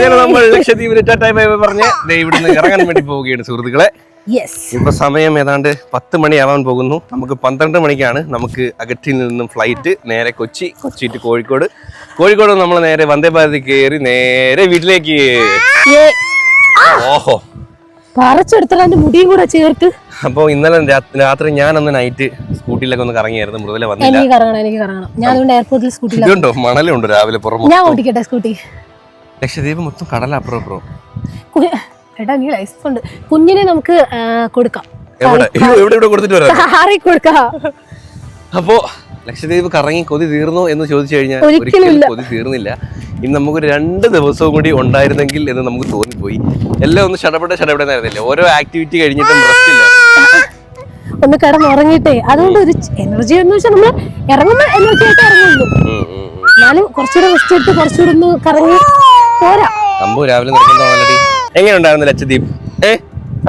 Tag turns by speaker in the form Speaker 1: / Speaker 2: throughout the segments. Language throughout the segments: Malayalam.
Speaker 1: അങ്ങനെ നമ്മൾ ലക്ഷദ്വീപിൽ പറഞ്ഞ് ഇവിടുന്ന് ഇറങ്ങാൻ വേണ്ടി പോവുകയാണ് സുഹൃത്തുക്കളെ. ഇപ്പൊ സമയം ഏതാണ്ട് 10 മണിയാവാൻ പോകുന്നു. നമുക്ക് 12 മണിക്കാണ് നമുക്ക് അഗറ്റിയിൽ നിന്നും ഫ്ലൈറ്റ് നേരെ കൊച്ചി ടു കോഴിക്കോട്. കോഴിക്കോട് നമ്മൾ നേരെ വന്ദേ ഭാരതിൽ കയറി നേരെ വീട്ടിലേക്ക്. ഓഹോ
Speaker 2: മുടിയും കൂടെ ചേർത്ത്.
Speaker 1: അപ്പൊ ഇന്നലെ രാത്രി ഞാനൊന്ന് നൈറ്റ് സ്കൂട്ടിയിലൊക്കെ ഒന്ന് കറങ്ങിയായിരുന്നു. മൃദുല വന്നില്ല. ഇതുണ്ടോ മണലുണ്ട് രാവിലെ പുറമെ.
Speaker 2: ഞാൻ ഓടിക്കട്ടെ സ്കൂട്ടി.
Speaker 1: ലക്ഷദ്വീപ് മൊത്തം കടല അപ്പുറം.
Speaker 2: എടാ നീ ലൈസൻസ് ഉണ്ട്. കുഞ്ഞിനെ നമുക്ക് കൊടുക്കാം.
Speaker 1: അപ്പോ ലക്ഷദ്വീപ് കറങ്ങി കൊതി തീർന്നോ എന്ന് ചോദിച്ചു കഴിഞ്ഞാൽ ഒരിക്കലും കൊതി തീർന്നില്ല. ഇനി നമുക്ക് 2 ദിവസവും കൂടി ഉണ്ടായിരുന്നെങ്കിൽ എന്ന് നമുക്ക് തോന്നിപ്പോയി. എല്ലാം ഒന്ന് ഷടപെടായിരുന്നില്ല. ഓരോ ആക്ടിവിറ്റി കഴിഞ്ഞിട്ടും റെസ്റ്റ് ഇല്ല.
Speaker 2: ഒന്ന് കിടന്നുറങ്ങിയിട്ടേ. അതുകൊണ്ട് ഒരു എനർജി എന്ന് വെച്ചാൽ നമ്മള് ഇറങ്ങുന്ന എനർജി ആയിട്ട് ഇറങ്ങുള്ളൂ. എന്നാലും കുറച്ചുകൂടെ റെസ്റ്റ് എടുത്ത് കുറച്ചുകൂടെ ഒന്ന് കറങ്ങി പോരാ.
Speaker 1: അമ്പു രാവിലെ നിർബന്ധമാണല്ലേ. എങ്ങനെ ഉണ്ടായിരുന്നു ലക്ഷദ്വീപ്?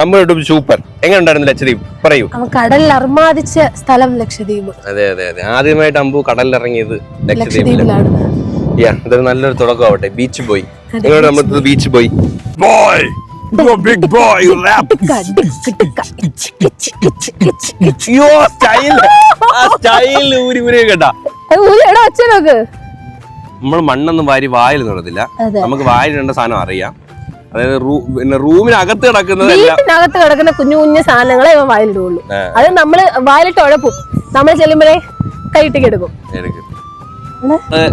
Speaker 1: അമ്പു സൂപ്പർ. എങ്ങനെ ഉണ്ടായിരുന്നു ലക്ഷദ്വീപ്? പറയൂ.
Speaker 2: കടലിൽ അർമാദിച്ച സ്ഥലം ലക്ഷദ്വീപ്.
Speaker 1: അതെ. ആദ്യമായിട്ട് അമ്പു കടലിൽ ഇറങ്ങിയത് ലക്ഷദ്വീപിലാണ്. ഇതൊരു നല്ലൊരു തുടക്കമാവട്ടെ. Beach boy. നിങ്ങളുടെ നമ്മൾ ബീച്ച് ബോയ്. നമ്മൾ മണ്ണൊന്നും വാരി വായിൽ നടത്തില്ല. നമുക്ക് വായിലിടേണ്ട സാധനം അറിയാം. അതായത് റൂമിനകത്ത്
Speaker 2: കിടക്കുന്ന കുഞ്ഞു കുഞ്ഞു സാധനങ്ങളെ ഇവ വായിലിടുള്ളൂ. അത് നമ്മള് വായിലിട്ട് ഉഴപ്പും. നമ്മൾ ചെല്ലുമ്പോഴേ കൈയിട്ടേക്ക് എടുക്കും.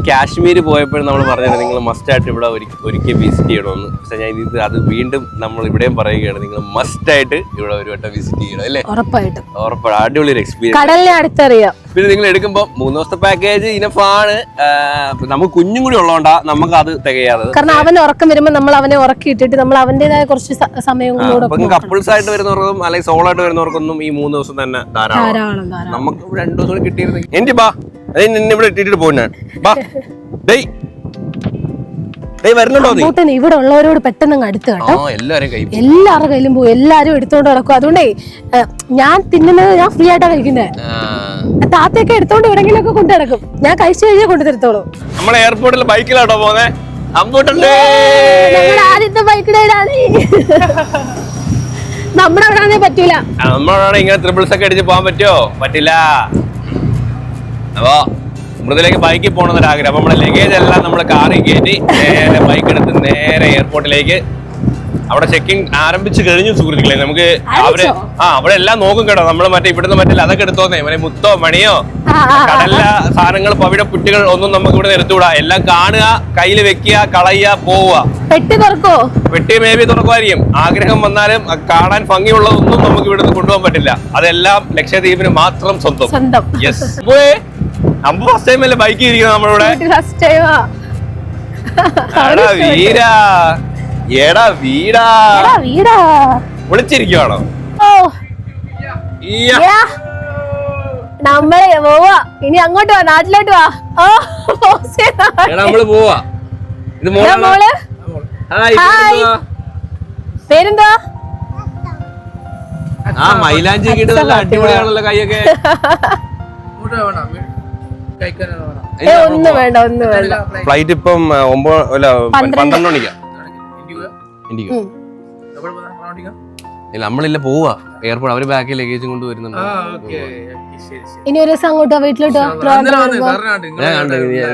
Speaker 1: കാശ്മീർ പോയപ്പോഴും നമ്മൾ പറഞ്ഞത് നിങ്ങൾ മസ്റ്റ് ആയിട്ട് ഇവിടെ ഒരിക്കൽ വിസിറ്റ് ചെയ്യണമെന്ന്. പക്ഷെ ഞാൻ അത് വീണ്ടും നമ്മൾ ഇവിടെയും പറയുകയാണ്, നിങ്ങൾ മസ്റ്റ് ആയിട്ട് ഇവിടെ ഒരു വട്ടം വിസിറ്റ് ചെയ്യണം അല്ലേ?
Speaker 2: ഉറപ്പായിട്ടും.
Speaker 1: അടിപൊളി ഒരു എക്സ്പീരിയൻസ്.
Speaker 2: കടലിനെ അടുത്തറിയാം.
Speaker 1: പിന്നെ നിങ്ങൾ എടുക്കുമ്പോൾ 3 ദിവസത്തെ പാക്കേജ് ഇനഫാണ്. നമുക്ക് കുഞ്ഞും കൂടി ഉള്ളതുകൊണ്ടാ നമുക്ക് അത് തികയാതെ.
Speaker 2: കാരണം അവന് ഉറക്കം വരുമ്പോൾ നമ്മൾ അവനെ ഉറക്കിയിട്ടിട്ട് നമ്മൾ അവന്റേതായ കുറച്ച് സമയം
Speaker 1: കപ്പിൾസ് ആയിട്ട് വരുന്നവർക്കും അല്ലെങ്കിൽ സോളോ ആയിട്ട് വരുന്നവർക്കൊന്നും ഈ 3 ദിവസം തന്നെ ധാരാളം. നമുക്ക് 2 ദിവസം കിട്ടിയിരുന്നെങ്കിൽ എന്റെ ബാ ഇവിടെ ഇട്ടിട്ട് പോകുന്ന
Speaker 2: ഇവിടെ ഉള്ളവരോട് പെട്ടെന്ന് അടുത്ത് കേട്ടോ. എല്ലാവരുടെ കയ്യിലും പോകും. എല്ലാരും എടുത്തോണ്ട് നടക്കും. അതുകൊണ്ടേ ഞാൻ തിന്നുന്നത് ഞാൻ ഫ്രീ ആയിട്ടാ കഴിക്കുന്നത്. താത്തയൊക്കെ എടുത്തോണ്ട് എവിടെങ്കിലൊക്കെ കൊണ്ടു നടക്കും. ഞാൻ കഴിച്ചു കഴിഞ്ഞാൽ കൊണ്ടു തരത്തോളൂ.
Speaker 1: നമ്മളെ എയർപോർട്ടിൽ ബൈക്കിലാട്ടോ പോന്നെ.
Speaker 2: ആദ്യത്തെ ബൈക്ക് റൈഡാണ്. നമ്മുടെ അവിടെ പറ്റൂല.
Speaker 1: നമ്മളവിടെ ഇങ്ങനെ ട്രിപ്പിൾസ് ഒക്കെ അടിച്ച് പോകാൻ പറ്റുമോ? പറ്റില്ല. അപ്പോ മൃദുലേക്ക് ബൈക്കിൽ പോകണമെന്നൊരു ആഗ്രഹം. അപ്പൊ നമ്മുടെ ലഗേജ് എല്ലാം നമ്മുടെ കാറിൽ കയറ്റി നേരെ ബൈക്ക് എടുത്ത് നേരെ എയർപോർട്ടിലേക്ക്. അവിടെ ചെക്കിംഗ് ആരംഭിച്ചു കഴിഞ്ഞു സുഹൃത്തുക്കളെ. നമുക്ക് അവിടെ എല്ലാം നോക്കും കേട്ടോ. നമ്മൾ ഇവിടുന്ന് അതൊക്കെ എടുത്തോന്നേ. മുത്തോ മണിയോ കടലിലെ സാധനങ്ങൾ പവിഴ പുറ്റുകൾ ഒന്നും നമുക്ക് ഇവിടെ നിർത്തിവിടാ. എല്ലാം കാണുക, കയ്യിൽ വെക്കുക, കളയുക, പോവുക. പെട്ടി മേബി തുറക്കുമായിരിക്കും. ആഗ്രഹം വന്നാലും കാണാൻ ഭംഗിയുള്ളതൊന്നും നമുക്ക് ഇവിടുന്ന് കൊണ്ടുപോകാൻ പറ്റില്ല. അതെല്ലാം ലക്ഷദ്വീപിന് മാത്രം സ്വന്തം. യെസ്. അമ്പു ഫസ്റ്റ് ടൈം അല്ലേ ബൈക്ക് ഇരിക്കുന്നത് നമ്മളിവിടെ? വിളിച്ചിരിക്കുവാണോ?
Speaker 2: നമ്മളെ പോവാ. ഇനി അങ്ങോട്ട് വാ, നാട്ടിലോട്ട് വാ.
Speaker 1: നമ്മള് പോവാ. ഇത് മോള്.
Speaker 2: പേരെന്താ?
Speaker 1: മൈലാഞ്ചി കിട്ടും. നല്ല അടിപൊളിയാണല്ലോ കൈയൊക്കെ.
Speaker 2: ഒന്നും വേണ്ട.
Speaker 1: ഫ്ലൈറ്റ് ഇപ്പം 12 മണിക്കാ. നമ്മളില്ല പോവാ എയർപോർട്ട്. അവര് ബാക്കിൽ ലഗേജും കൊണ്ട് വരുന്നുണ്ട്.
Speaker 2: ഇനി ഒരു ദിവസം അങ്ങോട്ടോ വീട്ടിലോട്ടോ?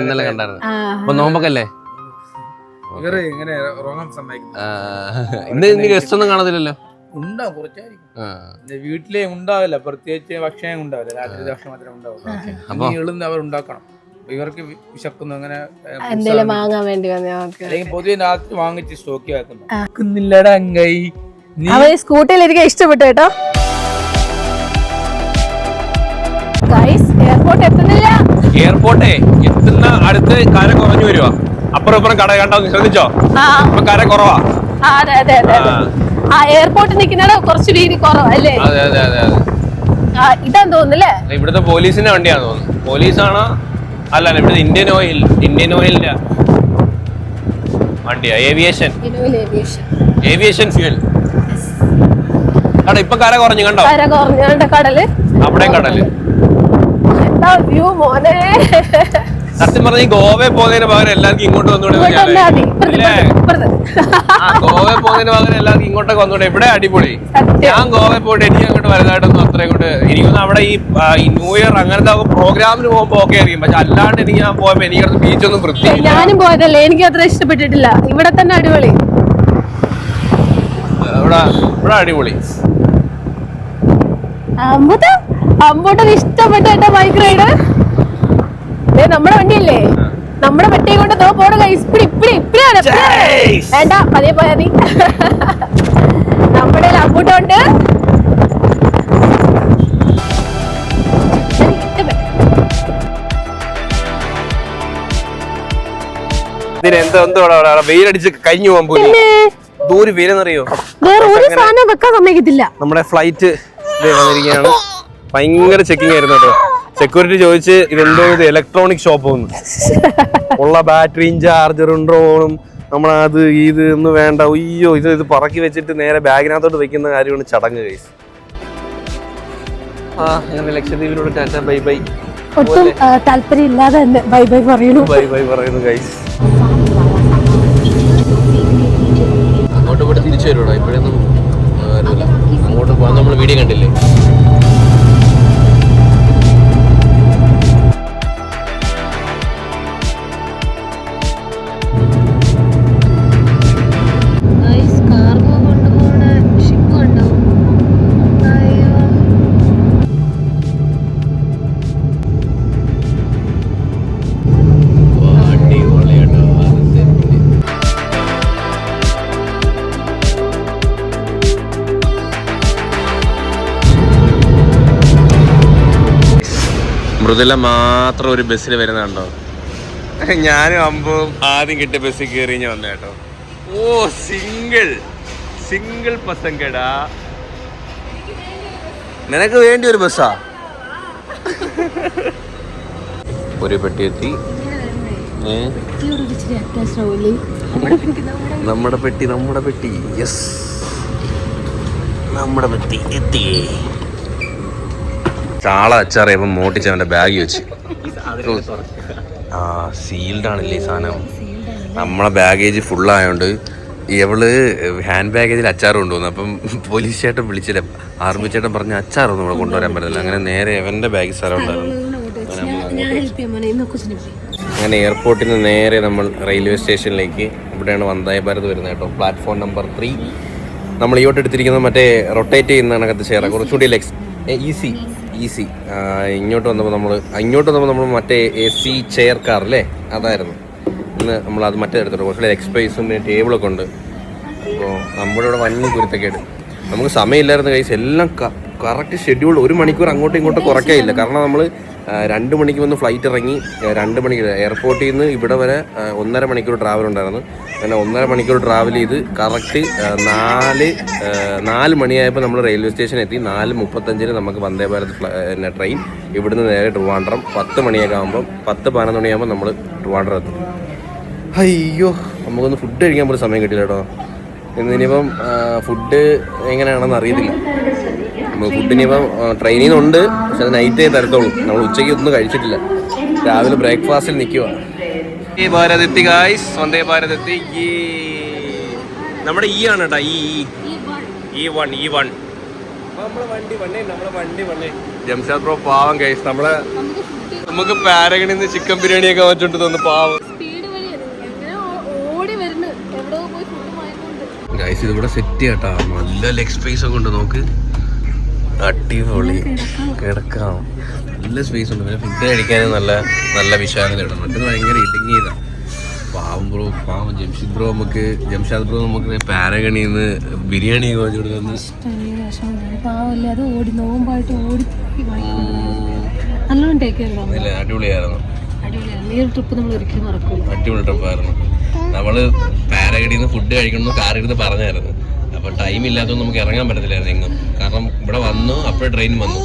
Speaker 1: ഇന്നലെ കണ്ടായിരുന്നു. അപ്പൊ നോമ്പൊക്കെ ഇന്ന് ഗസ്റ്റ് ഒന്നും കാണത്തില്ലല്ലോ.
Speaker 3: ഉണ്ടാവും, കുറച്ചായിരിക്കും. വീട്ടിലെ ഉണ്ടാവില്ല, പ്രത്യേകിച്ച് ഭക്ഷണം ഉണ്ടാവില്ല. രാത്രി ഭക്ഷണം മാത്രമേ ഉണ്ടാവുള്ളൂ. എളുന്ന് അവർ ഉണ്ടാക്കണം. ഇവർക്ക് വിശക്കുന്നു. അങ്ങനെ
Speaker 2: വാങ്ങാൻ വേണ്ടി
Speaker 3: അല്ലെങ്കിൽ പൊതുവെ രാത്രി വാങ്ങിച്ച് സ്റ്റോക്കി വെക്കുന്നില്ലടാ.
Speaker 2: സ്കൂട്ടിയിലിരിക്കാൻ ഇഷ്ടപ്പെട്ടു കേട്ടോ.
Speaker 1: എയർപോർട്ടേ എത്തുന്ന അടുത്ത് കര കുറഞ്ഞു വരുവാ. അപ്പുറം കട കണ്ടോ? ശ്രദ്ധിച്ചോ? ഇപ്പൊ കര കുറവാ.
Speaker 2: എയർപോർട്ടിൽ നിൽക്കുന്ന കുറച്ച് വീതി കുറവല്ലേ? ഇതാന്ന് തോന്നുന്നല്ലേ?
Speaker 1: ഇവിടുത്തെ പോലീസിന്റെ വണ്ടിയാന്ന് തോന്നുന്നു. പോലീസാണോ? അല്ല, ഇവിടുത്തെ ഇന്ത്യൻ ഓയിലിന്റെ വണ്ടിയാ. Aviation fuel. ഇപ്പൊ കര കുറഞ്ഞു കണ്ടോ?
Speaker 2: കടല്.
Speaker 1: അവിടെ കടല്.
Speaker 2: വ്യൂ മോനെ.
Speaker 1: സത്യം പറഞ്ഞ ഗോവയിൽ പോകുന്നതിന് പകരം എല്ലാവർക്കും ഇങ്ങോട്ട് വന്നൂടെ ഗോവയിൽ പോകുന്നതിന് പകരം എല്ലാവർക്കും ഇങ്ങോട്ടൊക്കെ വന്നൂടെ ഇവിടെ അടിപൊളി. ഞാൻ ഗോവയിൽ പോയിട്ട് എനിക്ക് അങ്ങോട്ട് വലുതായിട്ടൊന്നും അത്രയും കൊണ്ട് എനിക്കൊന്നും അവിടെ ഈ ന്യൂ ഇയർ അങ്ങനത്തെ പ്രോഗ്രാമിന് പോകുമ്പോ ഓക്കെ ആയിരിക്കും. പക്ഷെ അല്ലാണ്ട് എനിക്ക് ഞാൻ പോയപ്പോ എനിക്ക് ബീച്ചൊന്നും വൃത്തി.
Speaker 2: ഞാനും പോയതല്ലേ, എനിക്ക് അത്ര ഇഷ്ടപ്പെട്ടിട്ടില്ല. ഇവിടെ തന്നെ അടിപൊളി,
Speaker 1: ഇവിടെ അടിപൊളി.
Speaker 2: അമ്പൂട്ടന് ഇഷ്ടപ്പെട്ട കേട്ടോ ബൈക്ക് റൈഡ്. നമ്മുടെ വണ്ടിയല്ലേ, നമ്മുടെ പെട്ടി കൊണ്ട് പോണ ഇപ്പഴാണ് വേണ്ട പതിയെ പോയാ മതി. നമ്മുടെ അമ്പൂട്ടുണ്ട്.
Speaker 1: വെയിലടിച്ച് കഴിഞ്ഞു പോകാൻ പോലും ദൂരെ വെയിലെന്നറിയോ.
Speaker 2: വേറെ ഒരു സാധനം വെക്കാൻ സമ്മതിക്കത്തില്ല.
Speaker 1: നമ്മുടെ ഫ്ലൈറ്റ് വന്നിരിക്കുകയാണ്. ഭയങ്കര ചെക്കിംഗ് ആയിരുന്നു കേട്ടോ. സെക്യൂരിറ്റി ചോദിച്ച് ഇതെന്തോ ഇത് ഇലക്ട്രോണിക് ഷോപ്പ് ഉള്ള ബാറ്ററിയും ചാർജറും ഡ്രോണും നമ്മളത് ഇത് ഒന്നും വേണ്ട. അയ്യോ ഇത് പറക്കി വെച്ചിട്ട് നേരെ ബാഗിനകത്തോട്ട് വെക്കുന്ന കാര്യമാണ് ചടങ്ങ് ഗൈസ്. അങ്ങനെ ലക്ഷദ്വീപിലൂടെ ടാറ്റ ബൈ ബൈ.
Speaker 2: ഒട്ടും താല്പര്യമില്ലാതെ തന്നെ ബൈ ബൈ പറയുന്നു.
Speaker 1: ബൈ ബൈ പറയുന്നു ഗൈസ്. അങ്ങോട്ട് പോയിട്ട് തിരിച്ചു വരുവാടാ. ഇപ്പോഴൊന്നും അങ്ങോട്ട് പോകാൻ നമ്മൾ വീഡിയോ കണ്ടില്ലേ. മൃദുല മാത്രം ഒരു ബസ്സിൽ വരുന്നുണ്ടോ. ഞാനും അമ്പും ആദ്യം കിട്ടിയ ബസ്സിൽ കയറി ഞാൻ വന്ന കേട്ടോ. ഓ സിംഗിൾ പസങ്കടാ. നിനക്ക് വേണ്ടി ഒരു ബസ്സാ. ഒരു പെട്ടി എത്തി. നമ്മുടെ പെട്ടി യെസ് നമ്മുടെ പെട്ടി എത്തി. ചാള അച്ചാറിയപ്പം മോട്ടിച്ച് അവന്റെ ബാഗ് വെച്ച്. സീൽഡ് ആണല്ലേ ഈ സാധനം. നമ്മളെ ബാഗേജ് ഫുള്ളായോണ്ട് ഇവള് ഹാൻഡ് ബാഗേജിൽ അച്ചാർ കൊണ്ടുവന്നു. അപ്പം പോലീസ് ചേട്ടൻ വിളിച്ചില്ല. ആർമി ചേട്ടൻ പറഞ്ഞ അച്ചാറൊന്നും നമ്മളെ കൊണ്ടുവരാൻ പറ്റില്ല. അങ്ങനെ നേരെ അവന്റെ ബാഗിൽ സ്ഥലം ഉണ്ടായിരുന്നു. അങ്ങനെ എയർപോർട്ടിൽ നിന്ന് നേരെ നമ്മൾ റെയിൽവേ സ്റ്റേഷനിലേക്ക്. ഇവിടെയാണ് വന്ദേ ഭാരത് വരുന്നത് കേട്ടോ. Platform number 3. നമ്മൾ ഇങ്ങോട്ട് എടുത്തിരിക്കുന്നത് മറ്റേ റൊട്ടേറ്റ് ചെയ്യുന്ന കണക്കത്തെ ചെയർ, കുറച്ചുകൂടി ഈസി. ഇങ്ങോട്ട് വന്നപ്പോൾ നമ്മൾ മറ്റേ AC ചെയർ കാർ അല്ലേ, അതായിരുന്നു ഇന്ന് നമ്മൾ. അത് മറ്റേ എടുത്തിട്ട് കുറച്ചുകൂടി എക്സ്പേസും പിന്നെ ടേബിളൊക്കെ ഉണ്ട്. അപ്പോൾ നമ്മുടെ ഇവിടെ വൻ കുരുത്തക്കേട്. നമുക്ക് സമയമില്ലായിരുന്നു കൈസ്. എല്ലാം കറക്റ്റ് ഷെഡ്യൂൾ. 1 മണിക്കൂർ അങ്ങോട്ടും ഇങ്ങോട്ടും കുറയ്ക്കാനില്ല. കാരണം നമ്മൾ 2 മണിക്ക് വന്ന് ഫ്ലൈറ്റ് ഇറങ്ങി 2 മണിക്ക് എയർപോർട്ടിൽ നിന്ന് ഇവിടെ വരെ 1.5 മണിക്കൂർ ട്രാവൽ ഉണ്ടായിരുന്നു. അങ്ങനെ 1.5 മണിക്കൂർ ട്രാവൽ ചെയ്ത് കറക്റ്റ് 4 മണിയായപ്പോൾ നമ്മൾ റെയിൽവേ സ്റ്റേഷനിൽ എത്തി. 4:35 നമുക്ക് വന്ദേ ഭാരത് ട്രെയിൻ ഇവിടുന്ന് നേരെ ട്രിവാൻഡ്രം. 10 മണിയൊക്കെ ആകുമ്പോൾ 10-11 മണിയാകുമ്പോൾ നമ്മൾ ട്രിവാൻഡ്രം എത്തും. അയ്യോ നമുക്കൊന്ന് ഫുഡ് കഴിക്കാൻ പോലും സമയം കിട്ടില്ല കേട്ടോ. ഇനിയിപ്പം ഫുഡ് എങ്ങനെയാണെന്ന് അറിയത്തില്ല. ഫുഡിനിപ്പം ട്രെയിനിൽ നിന്നുണ്ട്, പക്ഷെ അത് നൈറ്റേ തരത്തുള്ളൂ. നമ്മൾ ഉച്ചയ്ക്ക് ഒന്നും കഴിച്ചിട്ടില്ല. രാവിലെ ബ്രേക്ക്ഫാസ്റ്റിൽ നിൽക്കുക. വന്ദേ ഭാരത് എത്തി ഗായ്സ്. വന്ദേ ഭാരത് എത്തി. നമ്മുടെ ആണ് കേട്ടോ. E1 നമ്മളെ വണ്ടി ജംഷാദ് ബ്രോ പാവം ഗൈസ്. നമുക്ക് പാരഗണിൽ നിന്ന് ചിക്കൻ ബിരിയാണിയൊക്കെ വെച്ചോണ്ട് തോന്നുന്നു പാവം ഗൈസ്. ഇതിവിടെ സെറ്റ് ചെയ്യാട്ടാ. നല്ല ലെഗ് സ്പേസ് ഒക്കെ ഉണ്ട്. നോക്ക്, അടിപൊളി കിടക്കാം. നല്ല സ്പേസ് ഉണ്ട്. പിന്നെ ഫുഡ് കഴിക്കാൻ നല്ല വിശാലത ഇടണം. മറ്റേത് ഭയങ്കര ഇടുങ്ങി ചെയ്താ. പാവം ജംഷാദ് ബ്രോ നമുക്ക് പാരഗണിയിൽ നിന്ന് ബിരിയാണി വാങ്ങിച്ചു കൊടുക്കുന്നു. അടിപൊളിയായിരുന്നു. അടിപൊളി ട്രിപ്പായിരുന്നു. നമ്മള് പാരഗണിയിൽ നിന്ന് ഫുഡ് കഴിക്കണമെന്ന് കാറിരുന്ന് പറഞ്ഞായിരുന്നു. അപ്പൊ ടൈം ഇല്ലാത്തതുകൊണ്ട് നമുക്ക് ഇറങ്ങാൻ പറ്റത്തില്ലായിരുന്നു എങ്ങും. കാരണം ഇവിടെ വന്നു, അപ്പോഴേ ട്രെയിൻ വന്നു.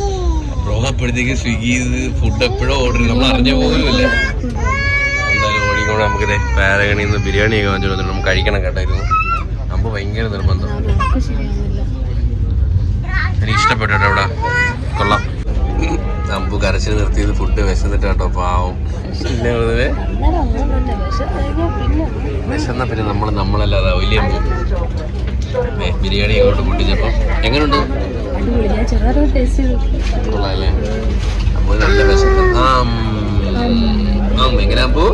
Speaker 1: ബ്രോ അപ്പോഴത്തേക്ക് സ്വിഗ്ഗി ചെയ്ത് ഫുഡ് എപ്പോഴും ഓർഡർ ചെയ്ത് നമ്മൾ അറിഞ്ഞ പോലുമില്ല. എന്തായാലും ഓടിക്കൂടെ നമുക്ക് പാരഗണിയിൽ നിന്ന് ബിരിയാണിയൊക്കെ വാങ്ങിച്ചു കൊടുത്തിട്ട് നമുക്ക് കഴിക്കണം കേട്ടായിരുന്നു. നമുക്ക് ഭയങ്കര നിർബന്ധം. എനിക്ക് ഇഷ്ടപ്പെട്ടു കേട്ടോ. ഇവിടെ കൊള്ളാം. അമ്പു കരച്ചിൽ നിർത്തിയത് ഫുഡ് വിശന്നിട്ട് കേട്ടോ. പാവം ഇല്ലേ. വിശന്ന പിന്നെ നമ്മളല്ലാതെ വലിയ ബിരിയാണി അങ്ങോട്ട് കൂട്ടിച്ചപ്പോൾ എങ്ങനെയുണ്ട്? കൊള്ളാല്ലേ? അപ്പോൾ നല്ല വിശപ്പ്. എങ്ങനെയാ അപ്പോ?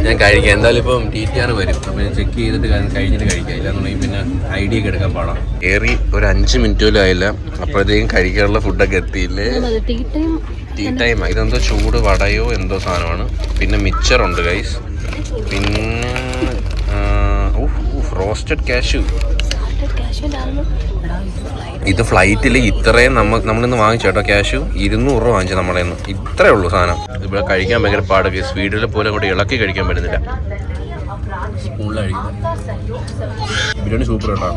Speaker 1: ഞാൻ കഴിക്കാം. എന്തായാലും ഇപ്പം TTR വരും, അപ്പം ഞാൻ ചെക്ക് ചെയ്തിട്ട് കഴിഞ്ഞിട്ട് കഴിക്കാം. ഇല്ലാന്നുണ്ടെങ്കിൽ പിന്നെ ID ഒക്കെ എടുക്കാൻ പാടാം. ഏറി ഒരു 5 മിനിറ്റ് പോലും ആയില്ല, അപ്പോഴത്തേക്കും കഴിക്കാനുള്ള ഫുഡൊക്കെ എത്തിയില്ലേ. Tea time. ഇതെന്തോ ചൂട് വടയോ എന്തോ സാധനമാണ്. പിന്നെ മിച്ചറുണ്ട് ഗൈസ്. പിന്നെ റോസ്റ്റഡ് കാഷ്യൂ. ഇത് ഫ്ലൈറ്റിൽ ഇത്രയും നമ്മളിന്ന് വാങ്ങിച്ചേട്ടോ കാഷ്യൂ. 200 രൂപ വാങ്ങിച്ചു നമ്മളെ നിന്ന്. ഇത്രേ ഉള്ളൂ സാധനം. ഇവിടെ കഴിക്കാൻ ഭയങ്കര പാട്. സ്വീഡിലെ പോലെ കൂടി ഇളക്കി കഴിക്കാൻ പറ്റുന്നില്ല. സ്പൂണിൽ കഴിക്കുന്നത്. ബിരിയാണി സൂപ്പർ കേട്ടോ,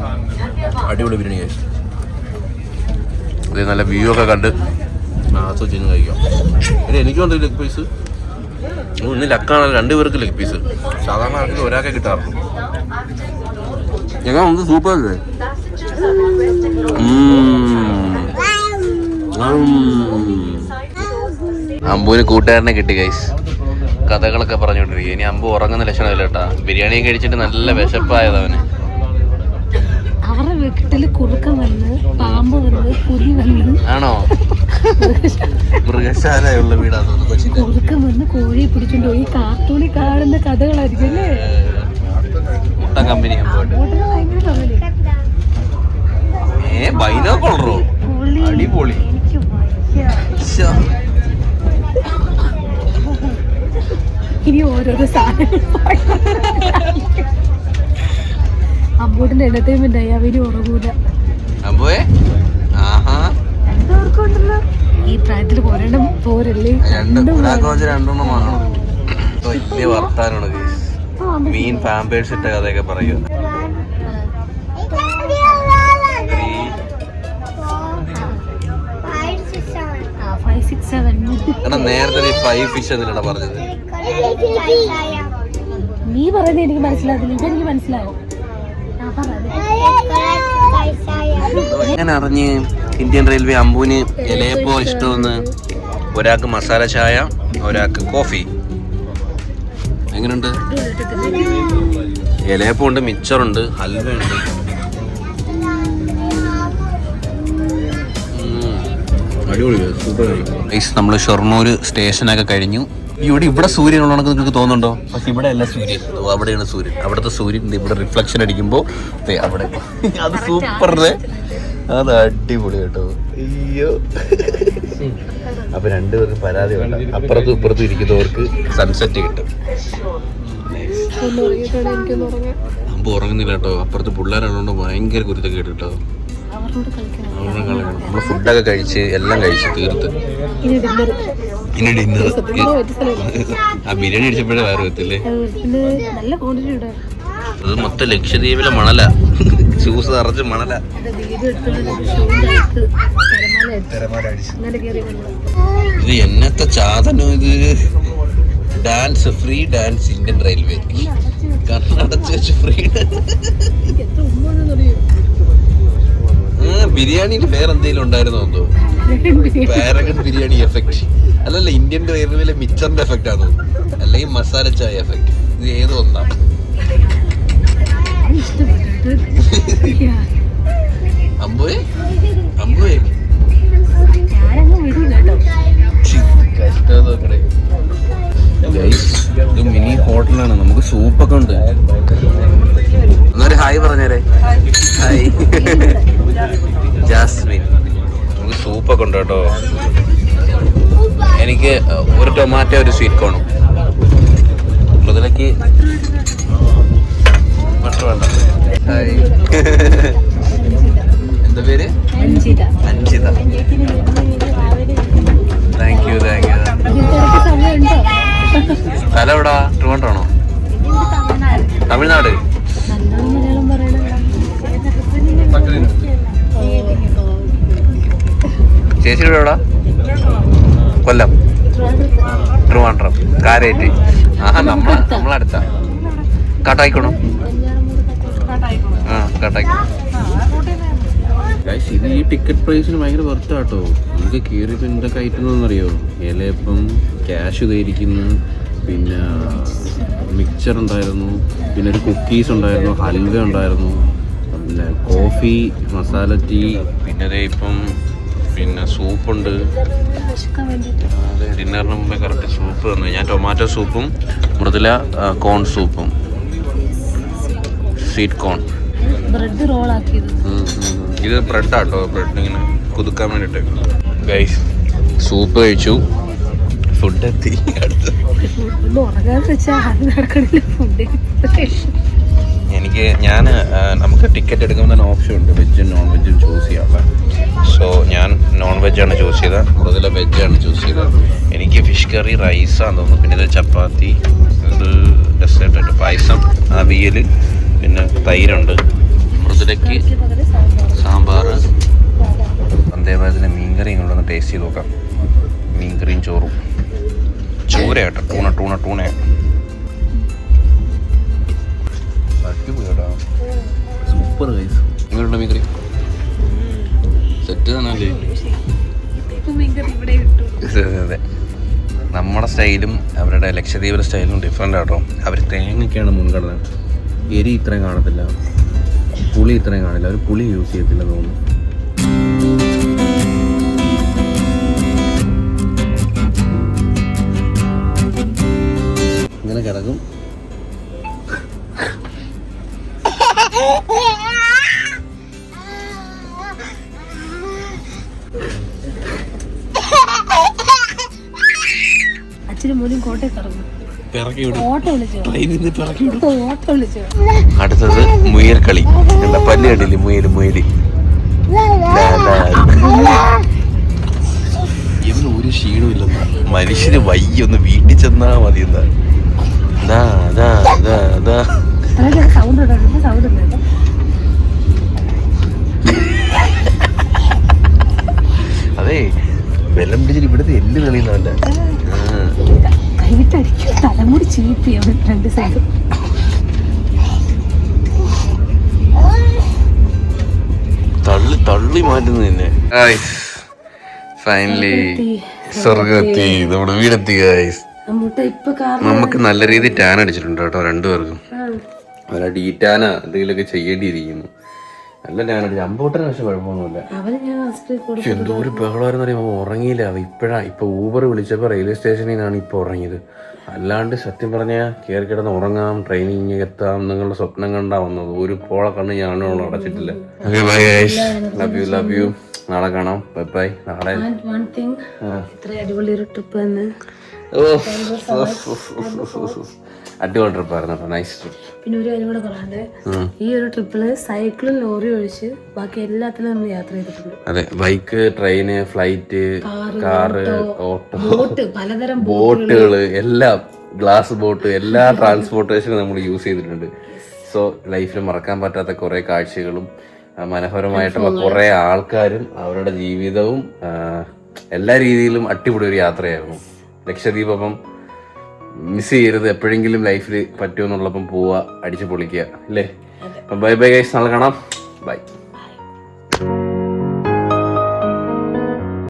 Speaker 1: അടിപൊളി ബിരിയാണി കഴിച്ചു. ഇത് നല്ല വ്യൂ ഒക്കെ കണ്ട് ആസ്വദിച്ച് കഴിക്കാം. പിന്നെ എനിക്ക് വന്നത് ലെഗ് പീസ്. ഇന്ന് ലക്കാണല്ലോ 2 പേർക്ക് ലെഗ് പീസ്. സാധാരണ ആർക്കും ഒരാൾക്കെ കിട്ടാറുള്ളൂ. ഞങ്ങൾ ഒന്ന് സൂപ്പർ അല്ലേ? അമ്പൂന് കൂട്ടുകാരനെ കിട്ടി ഗൈസ്. കഥകളൊക്കെ പറഞ്ഞുകൊണ്ടിരിക്കുക. ഇനി അമ്പു ഉറങ്ങുന്ന ലക്ഷണമില്ല കേട്ടാ. ബിരിയാണി കഴിച്ചിട്ട് നല്ല വിശപ്പായത് അവന്.
Speaker 2: അവരുടെ വീട്ടില് കുറുക്കം വന്ന്, പാമ്പ് വന്ന്, പുലി വന്ന്.
Speaker 1: ആണോ? മൃഗശാലയുള്ള വീടാണ്.
Speaker 2: കുറുക്കം വന്ന് കോഴിയെ പിടിച്ചോണ്ട് പോയി. കാർട്ടൂണിൽ കാണുന്ന കഥകളായിരിക്കും അല്ലേ?
Speaker 1: മുട്ട കമ്പനി ബൈനോക്കുളറോ? അടിപൊളി.
Speaker 2: ഇനി ഓരോരോ സാധനങ്ങൾ അമ്മൂട്ടിന്റെ എന്റർടൈൻമെന്റ് ആയി. അവര് ഉറങ്ങൂല. എന്താർക്കുണ്ടല്ലോ ഈ പ്രായത്തിൽ പോരണം പോരല്ലേ?
Speaker 1: വലിയ വർത്താനാണ്. മീൻ പാമ്പേഴ്സ് ഇട്ട കഥയൊക്കെ പറയുക. നേരത്തെ 5 ഫിഷ് എന്നിട്ടാ പറഞ്ഞത്.
Speaker 2: നീ പറയുന്നത് എനിക്ക് മനസ്സിലാകുന്നില്ല. ഇതെനിക്ക് മനസ്സിലാവും.
Speaker 1: ഞാൻ അറിഞ്ഞ് ഇന്ത്യൻ റെയിൽവേ അമ്പൂന് ഇലയപ്പോ ഇഷ്ടമെന്ന്. ഒരാൾക്ക് മസാല ചായ, ഒരാൾക്ക് കോഫി. എങ്ങനെയുണ്ട്? ഇലയപ്പം ഉണ്ട്, മിച്ചറുണ്ട്, ഹൽവ ഉണ്ട്. അടിപൊളി സൂപ്പർ. നമ്മൾ ഷൊർണൂർ സ്റ്റേഷനൊക്കെ കഴിഞ്ഞു. ഇവിടെ സൂര്യൻ ഉള്ളതൊക്കെ നിങ്ങൾക്ക് തോന്നുന്നുണ്ടോ? പക്ഷെ ഇവിടെ അല്ല സൂര്യൻ, അവിടെയാണ് സൂര്യൻ. അവിടുത്തെ സൂര്യൻ ഇവിടെ റിഫ്ലക്ഷൻ അടിക്കുമ്പോൾ അവിടെ. അത് സൂപ്പറല്ലേ? അത് അടിപൊളി കേട്ടോ. അയ്യോ. അപ്പൊ 2 പേർക്ക് പരാതി വേണ്ട. അപ്പുറത്തും ഇപ്പുറത്തും ഇരിക്കുന്നവർക്ക് സൺസെറ്റ് കിട്ടും. അമ്പ് ഉറങ്ങുന്നില്ല കേട്ടോ. അപ്പുറത്ത് പിള്ളേരുള്ളതുകൊണ്ട് ഭയങ്കര കുരുത്തൊക്കെ കേട്ടു കേട്ടോ. നമ്മൾ ഫുഡൊക്കെ കഴിച്ച് എല്ലാം കഴിച്ച് തീർത്ത് ഇനി ഡിന്നർ. ആ ബിരിയാണി അടിച്ചപ്പോഴേ വേറെ എത്തില്ലേ? അത് മൊത്തം ലക്ഷദ്വീപിലെ മണല. ഷൂസ് നിറച്ച് മണല. ഇത് എന്നത്തെ ചാതനോ ഇത്? Dance, free dance Indian railway. Karnataka free. ബിരിയാണിയിൽ വേറെ എന്തെങ്കിലും ഉണ്ടായിരുന്നോ എന്തോ? Paragon biryani effect. അല്ലല്ല, ഇന്ത്യൻ റെയിൽവേയിലെ മിച്ചറിന്റെ എഫക്റ്റ് ആണോ? അല്ലെങ്കിൽ മസാല ചായ എഫക്ട്. ഇത് ഏതോ ഒന്നാ. അമ്പുവേ അമ്പുവേ കഷ്ടം നോക്കണേ. ഇത് മിനി ഹോട്ടലാണ്. നമുക്ക് സൂപ്പൊക്കെ ഉണ്ട്. എന്നൊരു ഹായ് പറഞ്ഞേരെ. Hi Jasmine. നമുക്ക് സൂപ്പൊക്കെ ഉണ്ട് കേട്ടോ. എനിക്ക് ഒരു ടൊമാറ്റോ, ഒരു സ്വീറ്റ് കോണും. മൃദുലയ്ക്ക് ബട്ടർ വേണ്ട. ഹായ്. എന്താ പേര്? അഞ്ജിത. Thank you. സ്ഥലം എവിടാ? ട്രിവാൻഡ്രാണോ? തമിഴ്നാട്. ചേച്ചിയുടെ എവിടാ? കൊല്ലം. ട്രിവാൻഡ്രം. കാരേറ്റ്. ആഹാ, നമ്മളടുത്താ. കാട്ടായിക്കോണം. ആ, കാട്ടായിക്കോണം.
Speaker 4: ഇത് ഈ ടിക്കറ്റ് പ്രൈസിന് ഭയങ്കര വർത്താട്ടോ. നമുക്ക് കയറിയപ്പോൾ എന്തൊക്കെ ഐറ്റം എന്നറിയോ? ഇലയപ്പം, ക്യാഷ് ഇതായിരിക്കുന്നു, പിന്നെ മിക്സർ ഉണ്ടായിരുന്നു, പിന്നെ ഒരു കുക്കീസ് ഉണ്ടായിരുന്നു, ഹൽവ ഉണ്ടായിരുന്നു, പിന്നെ കോഫി, മസാല ടീ, പിന്നെ ഇപ്പം പിന്നെ സൂപ്പുണ്ട്. അതെ, ഡിന്നറിന് മുമ്പേ കറക്റ്റ് സൂപ്പ് തന്നു. ഞാൻ ടൊമാറ്റോ സൂപ്പും മൃദുല കോൺ സൂപ്പും, സ്വീറ്റ് കോൺ.
Speaker 2: ബ്രെഡ് റോൾ ആക്കിയത്.
Speaker 4: ഇത് ബ്രെഡാട്ടോ, ബ്രെഡ് ഇങ്ങനെ കുതുക്കാൻ വേണ്ടിയിട്ട്. ഗൈസ് സൂപ്പ് കഴിച്ചു, ഫുഡ് എത്തി. ഞാൻ നമുക്ക് ടിക്കറ്റ് എടുക്കുമ്പോൾ തന്നെ ഓപ്ഷൻ ഉണ്ട്, വെജും നോൺ വെജും ചൂസ് ചെയ്യാനുള്ള. സോ ഞാൻ നോൺ വെജാണ് ചൂസ് ചെയ്തത്, കൂടുതൽ വെജാണ് ചൂസ് ചെയ്തത്. എനിക്ക് ഫിഷ് കറി, റൈസാന്ന് തോന്നുന്നു, പിന്നെ ഇത് ചപ്പാത്തി, ഇത് ഡെസേർട്ടായിട്ട് പായസം, അവിയൽ, പിന്നെ തൈരുണ്ട്. മൃദുലയ്ക്ക് സാമ്പാർ, അതേപോലെ മീൻകറിയും കൊണ്ടൊന്ന് ടേസ്റ്റ് ചെയ്ത് നോക്കാം. മീൻകറിയും ചോറും, ചൂരയാട്ടോ, ടൂണ സൂപ്പർ ഗൈസ്. എങ്ങനെയുണ്ട് മീൻകറി? സെറ്റ് തന്നെയല്ലേ? അതെ, നമ്മുടെ സ്റ്റൈലും അവരുടെ ലക്ഷദ്വീപിലെ സ്റ്റൈലും ഡിഫറെൻ്റ് ആട്ടോ. അവർ തേങ്ങയ്ക്കാണ് മുൻഗണന. എരി ഇത്രയും കാണത്തില്ല, പുളി ഇത്രയും കാണില്ല, അവർ പുളി യൂസ് ചെയ്യത്തില്ലെന്ന് തോന്നുന്നു. ഇങ്ങനെ കിടക്കും.
Speaker 2: അച്ഛനും മോനും കോട്ടയത്ത് ഇറങ്ങും.
Speaker 4: അടുത്തത് മുയൽ കളി. എന്താ പല്ല് കണ്ടില്ലേ? മുയല് ഇവന് ഒരു ക്ഷീണമില്ലെന്ന, മനുഷ്യന് വയ്യൊന്ന് വീട്ടിൽ ചെന്നാ മതി. അതെ, വെള്ളം പിടിച്ചിട്ട് ഇവിടുത്തെ എല്ല് കളിയുന്നല്ല.
Speaker 2: തലമുടി ചീപ്പിയാണ് രണ്ട് സൈഡും.
Speaker 4: തള്ളി മാറ്റുന്നു തന്നെ. ഫൈനലി സ്വർഗത്തി, നമ്മുടെ വീടെത്തി ഗൈസ്. നമുക്ക് നല്ല രീതിയിൽ ടാൻ അടിച്ചിട്ടുണ്ട് കേട്ടോ രണ്ടുപേർക്കും. അല്ല ഡീറ്റാന എന്തെങ്കിലുമൊക്കെ ചെയ്യേണ്ടിയിരിക്കുന്നു. നല്ല ടാൻ അടിച്ചു. അമ്പോട്ടന് പക്ഷെ കുഴപ്പമൊന്നുമില്ല. എന്തോ ഒരു ബഹളമായിരുന്നു അറിയാമോ? ഉറങ്ങിയില്ല. ഇപ്പൊ ഊബർ വിളിച്ചപ്പോൾ റെയിൽവേ സ്റ്റേഷനിൽ നിന്നാണ് ഇപ്പൊ ഉറങ്ങിയത്. അല്ലാണ്ട് സത്യം പറഞ്ഞാൽ കയറി കിടന്ന് ഉറങ്ങാം, ട്രെയിനിങ് എത്താം എന്നുള്ള സ്വപ്നം കണ്ടാ വന്നത്. ഒരു പോള കണ്ണ് ഞാനും അടച്ചിട്ടില്ല. Love you. നാളെ കാണാം. Bye bye. നാളെ
Speaker 2: അടിപൊളി ഒരു ട്രിപ്പ് തന്നെ.
Speaker 4: അടിപൊളി ട്രിപ്പായിരുന്നു. Nice trip.
Speaker 2: പിന്നെ ഒരു കാര്യം കൂടെ പറയാണ്ട്, ഈ ഒരു ട്രിപ്പില് സൈക്കിളും ലോറി ഒഴിച്ച് ബാക്കി എല്ലാത്തിലും നമ്മൾ യാത്ര ചെയ്തിട്ടുണ്ട്.
Speaker 4: അതെ, bike, train, flight, car, auto,
Speaker 2: boat, പലതരം
Speaker 4: ബോട്ടുകള്, എല്ലാം, ഗ്ലാസ് ബോട്ട്, എല്ലാ ട്രാൻസ്പോർട്ടേഷനും നമ്മൾ യൂസ് ചെയ്തിട്ടുണ്ട്. സോ ലൈഫിൽ മറക്കാൻ പറ്റാത്ത കുറെ കാഴ്ചകളും മനോഹരമായിട്ടുള്ള കുറെ ആൾക്കാരും അവരുടെ ജീവിതവും എല്ലാ രീതിയിലും അടിപൊളി ഒരു യാത്രയായിരുന്നു ലക്ഷദ്വീപ്. അപ്പം മിസ് ചെയ്യരുത്. എപ്പോഴെങ്കിലും ലൈഫിൽ പറ്റുമെന്നുള്ളപ്പം പോവുക, അടിച്ച് പൊളിക്കുക അല്ലേ? അപ്പം ബൈ ബൈ ഗൈസ്. നാളെ കാണാം. ബൈ.